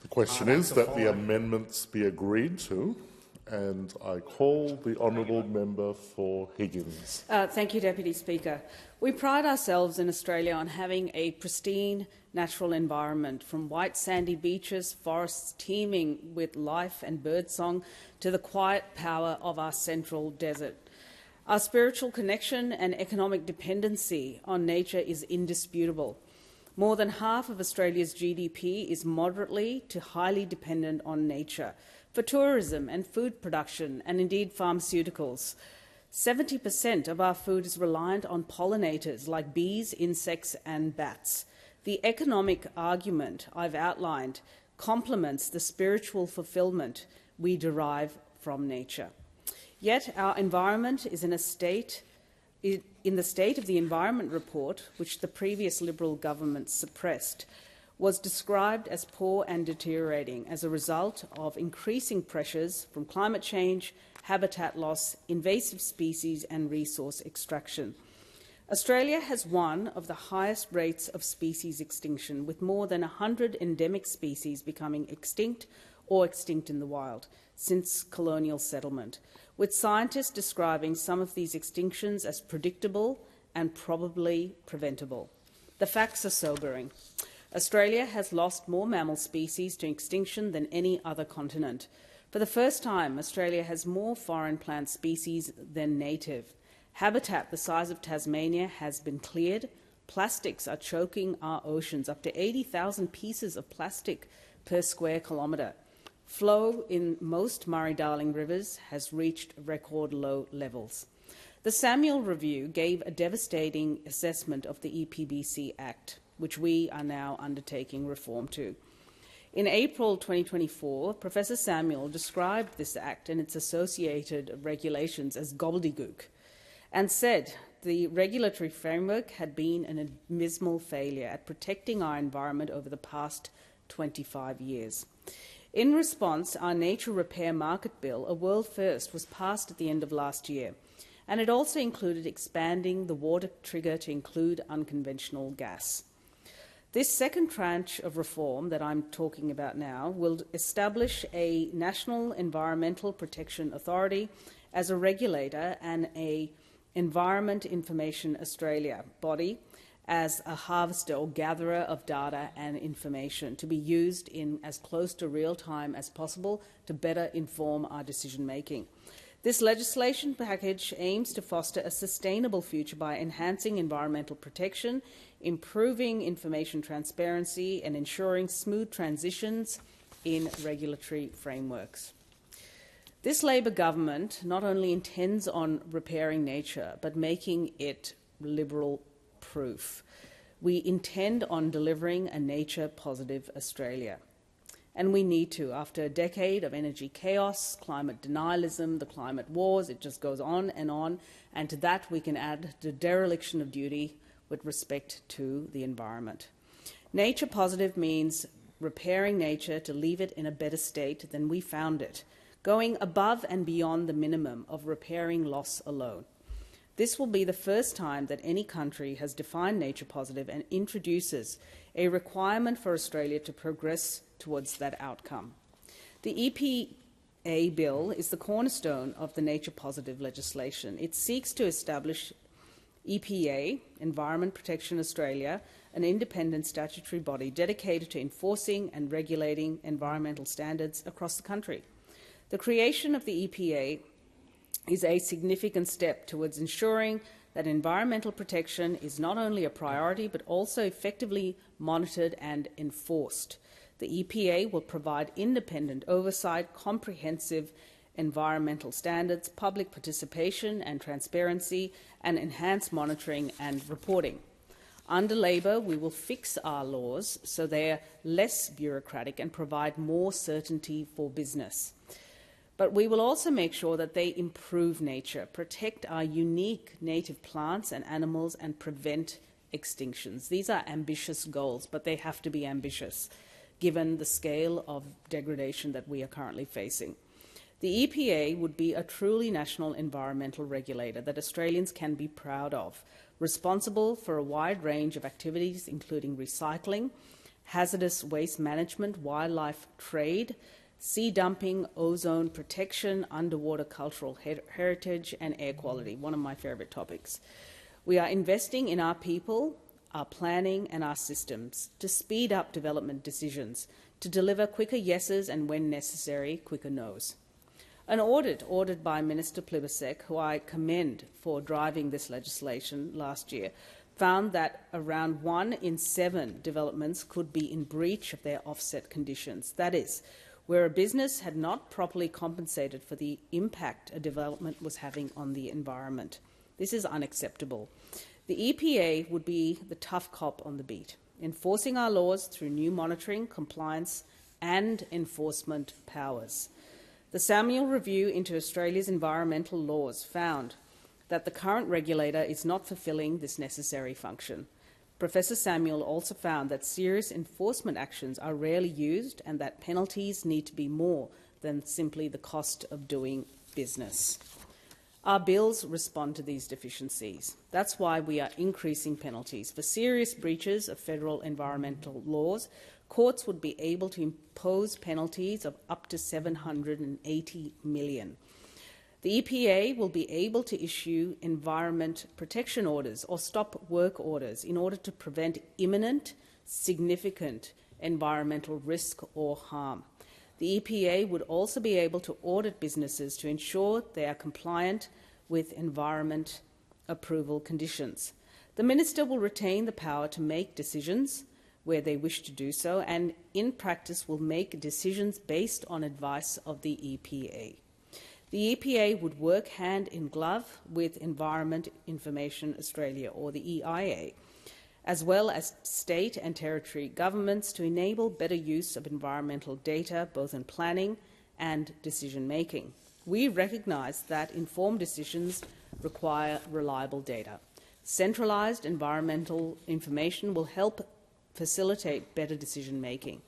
The question is that the amendments be agreed to, and I call the honourable member for Higgins. Thank you, Deputy Speaker. We pride ourselves in Australia on having a pristine natural environment, from white sandy beaches, forests teeming with life and birdsong, to the quiet power of our central desert. Our spiritual connection and economic dependency on nature is indisputable. More than half of Australia's GDP is moderately to highly dependent on nature for tourism and food production, and indeed pharmaceuticals. 70% of our food is reliant on pollinators like bees, insects and bats. The economic argument I've outlined complements the spiritual fulfilment we derive from nature. Yet our environment is in the State of the Environment report, which the previous Liberal government suppressed, was described as poor and deteriorating as a result of increasing pressures from climate change, habitat loss, invasive species and resource extraction. Australia has one of the highest rates of species extinction, with more than 100 endemic species becoming extinct or extinct in the wild since colonial settlement, with scientists describing some of these extinctions as predictable and probably preventable. The facts are sobering. Australia has lost more mammal species to extinction than any other continent. For the first time, Australia has more foreign plant species than native. Habitat the size of Tasmania has been cleared. Plastics are choking our oceans, up to 80,000 pieces of plastic per square kilometre. Flow in most Murray-Darling rivers has reached record low levels. The Samuel Review gave a devastating assessment of the EPBC Act, which we are now undertaking reform to. In April 2024, Professor Samuel described this Act and its associated regulations as gobbledygook, and said the regulatory framework had been an abysmal failure at protecting our environment over the past 25 years. In response, our Nature Repair Market Bill, a world first, was passed at the end of last year, and it also included expanding the water trigger to include unconventional gas. This second tranche of reform that I'm talking about now will establish a National Environmental Protection Authority as a regulator and a Environment Information Australia body as a harvester or gatherer of data and information to be used in as close to real time as possible to better inform our decision-making. This legislation package aims to foster a sustainable future by enhancing environmental protection, improving information transparency and ensuring smooth transitions in regulatory frameworks. This Labor government not only intends on repairing nature, but making it Liberal-proof. We intend on delivering a nature-positive Australia. And we need to. After a decade of energy chaos, climate denialism, the climate wars, it just goes on. And to that we can add the dereliction of duty with respect to the environment. Nature positive means repairing nature to leave it in a better state than we found it, going above and beyond the minimum of repairing loss alone. This will be the first time that any country has defined nature positive and introduces a requirement for Australia to progress towards that outcome. The EPA bill is the cornerstone of the nature positive legislation. It seeks to establish EPA, Environment Protection Australia, an independent statutory body dedicated to enforcing and regulating environmental standards across the country. The creation of the EPA is a significant step towards ensuring that environmental protection is not only a priority but also effectively monitored and enforced. The EPA will provide independent oversight, comprehensive environmental standards, public participation and transparency, and enhanced monitoring and reporting. Under Labor, we will fix our laws so they are less bureaucratic and provide more certainty for business. But we will also make sure that they improve nature, protect our unique native plants and animals, and prevent extinctions. These are ambitious goals, but they have to be ambitious, given the scale of degradation that we are currently facing. The EPA would be a truly national environmental regulator that Australians can be proud of, responsible for a wide range of activities, including recycling, hazardous waste management, wildlife trade, sea dumping, ozone protection, underwater cultural heritage, and air quality, one of my favourite topics. We are investing in our people, our planning and our systems to speed up development decisions, to deliver quicker yeses and, when necessary, quicker nos. An audit ordered by Minister Plibersek, who I commend for driving this legislation last year, found that around 1 in 7 developments could be in breach of their offset conditions. That is, where a business had not properly compensated for the impact a development was having on the environment. This is unacceptable. The EPA would be the tough cop on the beat, enforcing our laws through new monitoring, compliance and enforcement powers. The Samuel Review into Australia's environmental laws found that the current regulator is not fulfilling this necessary function. Professor Samuel also found that serious enforcement actions are rarely used and that penalties need to be more than simply the cost of doing business. Our bills respond to these deficiencies. That's why we are increasing penalties. For serious breaches of federal environmental laws, courts would be able to impose penalties of up to $780 million. The EPA will be able to issue environment protection orders or stop work orders in order to prevent imminent, significant environmental risk or harm. The EPA would also be able to audit businesses to ensure they are compliant with environment approval conditions. The Minister will retain the power to make decisions where they wish to do so, and in practice will make decisions based on advice of the EPA. The EPA would work hand in glove with Environment Information Australia, or the EIA, as well as state and territory governments to enable better use of environmental data, both in planning and decision-making. We recognise that informed decisions require reliable data. Centralised environmental information will help facilitate better decision-making.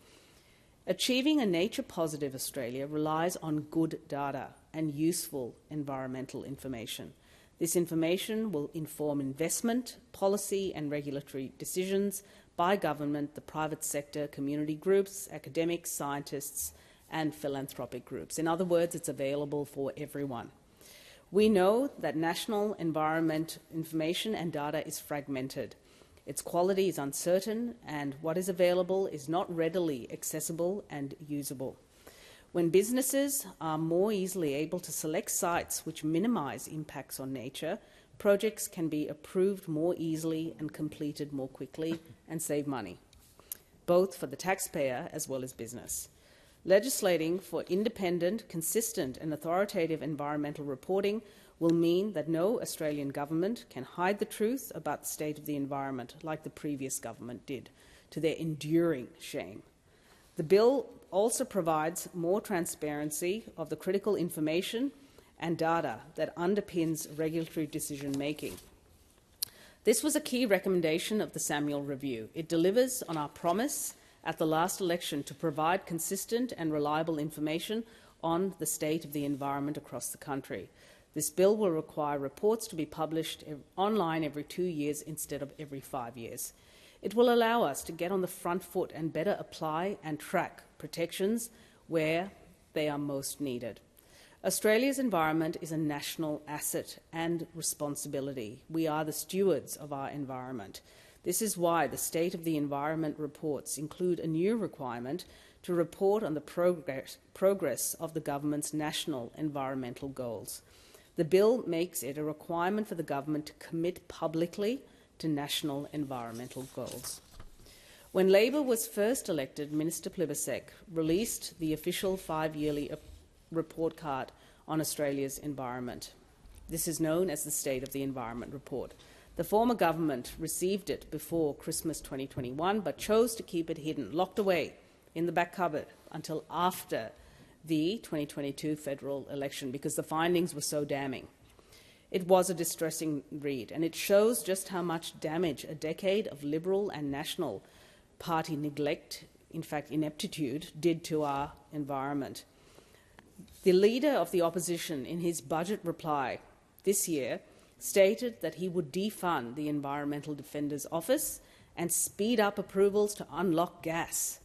Achieving a nature-positive Australia relies on good data and useful environmental information. This information will inform investment, policy and regulatory decisions by government, the private sector, community groups, academics, scientists and philanthropic groups. In other words, it's available for everyone. We know that national environment information and data is fragmented. Its quality is uncertain and what is available is not readily accessible and usable. When businesses are more easily able to select sites which minimise impacts on nature, projects can be approved more easily and completed more quickly and save money, both for the taxpayer as well as business. Legislating for independent, consistent and authoritative environmental reporting will mean that no Australian government can hide the truth about the state of the environment like the previous government did, to their enduring shame. The bill also provides more transparency of the critical information and data that underpins regulatory decision-making. This was a key recommendation of the Samuel Review. It delivers on our promise at the last election to provide consistent and reliable information on the state of the environment across the country. This bill will require reports to be published online every 2 years instead of every 5 years. It will allow us to get on the front foot and better apply and track protections where they are most needed. Australia's environment is a national asset and responsibility. We are the stewards of our environment. This is why the State of the Environment reports include a new requirement to report on the progress of the government's national environmental goals. The bill makes it a requirement for the government to commit publicly to national environmental goals. When Labor was first elected, Minister Plibersek released the official 5-yearly report card on Australia's environment. This is known as the State of the Environment Report. The former government received it before Christmas 2021, but chose to keep it hidden, locked away in the back cupboard until after the 2022 federal election because the findings were so damning. It was a distressing read, and it shows just how much damage a decade of Liberal and National Party neglect, in fact ineptitude, did to our environment. The Leader of the Opposition, in his budget reply this year, stated that he would defund the Environmental Defender's Office and speed up approvals to unlock gas.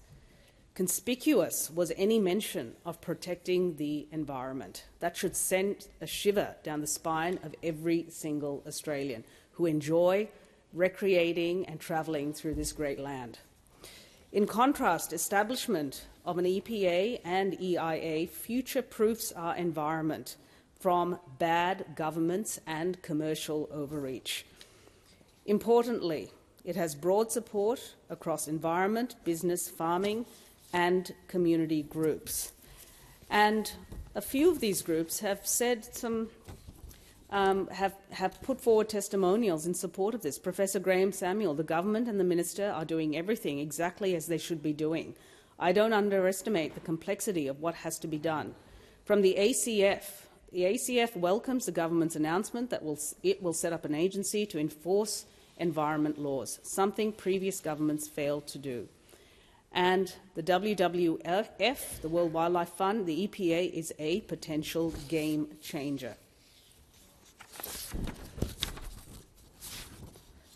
Conspicuous was any mention of protecting the environment. That should send a shiver down the spine of every single Australian who enjoy recreating and travelling through this great land. In contrast, establishment of an EPA and EIA future-proofs our environment from bad governments and commercial overreach. Importantly, it has broad support across environment, business, farming, and community groups. And a few of these groups have said have put forward testimonials in support of this. Professor Graham Samuel, the government and the minister are doing everything exactly as they should be doing. I don't underestimate the complexity of what has to be done. From the ACF welcomes the government's announcement that it will set up an agency to enforce environment laws, something previous governments failed to do. And the WWF, the World Wildlife Fund, the EPA is a potential game changer.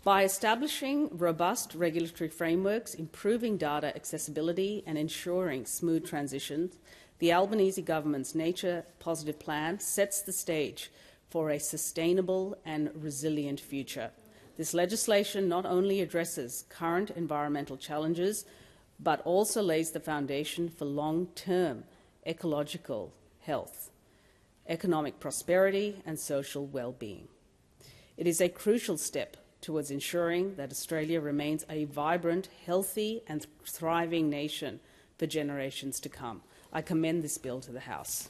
By establishing robust regulatory frameworks, improving data accessibility and ensuring smooth transitions, the Albanese government's Nature Positive Plan sets the stage for a sustainable and resilient future. This legislation not only addresses current environmental challenges, but also lays the foundation for long-term ecological health, economic prosperity and social well-being. It is a crucial step towards ensuring that Australia remains a vibrant, healthy and thriving nation for generations to come. I commend this bill to the House.